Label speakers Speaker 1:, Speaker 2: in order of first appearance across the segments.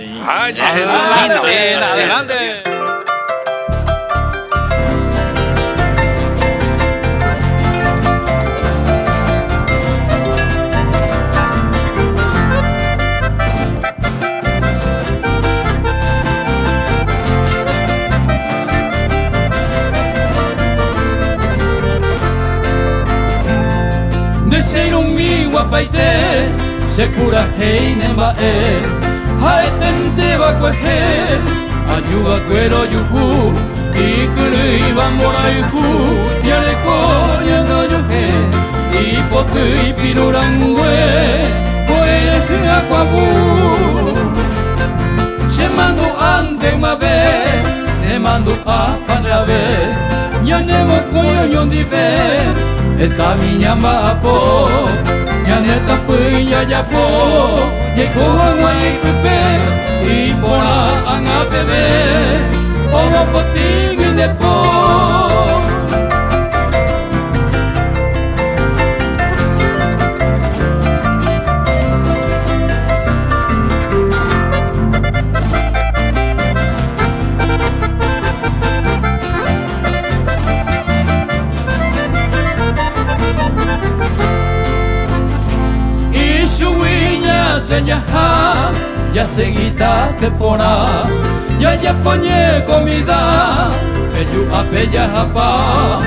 Speaker 1: Adelante, adelante.
Speaker 2: Desirumi wapaite sepura heine bae haetente bakwehe ayuba kwero yuhu ikuri bamoraihu yareko yano yuhe ipoku ipirurangwe koerehu akwabu semando ande mabe nemando apanabe yanemo koyo nyondibe Eta minha mapo, neta punya japo, yeko angwai pepe, ipona anga bebe, oro poting depo. Ya seguita pepona, ya pone comida, peyu apeya japa,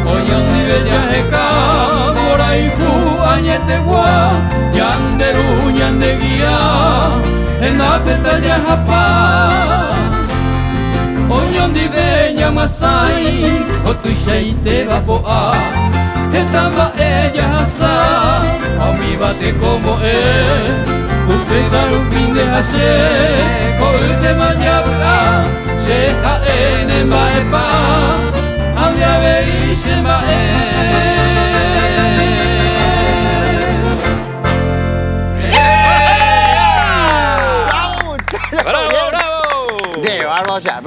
Speaker 2: oyan ni bella heka, boraiku añetegua, yanderu yandeguía, en apeta ya japa, oyan di bella masai, otu sheite vapoa, etamba ella hasa, omi bate como Upegar un fin de hacer, coite mañana, se ene maepa, anda ve y se
Speaker 1: ¡Bravo, bravo!
Speaker 3: 네, 알바샤.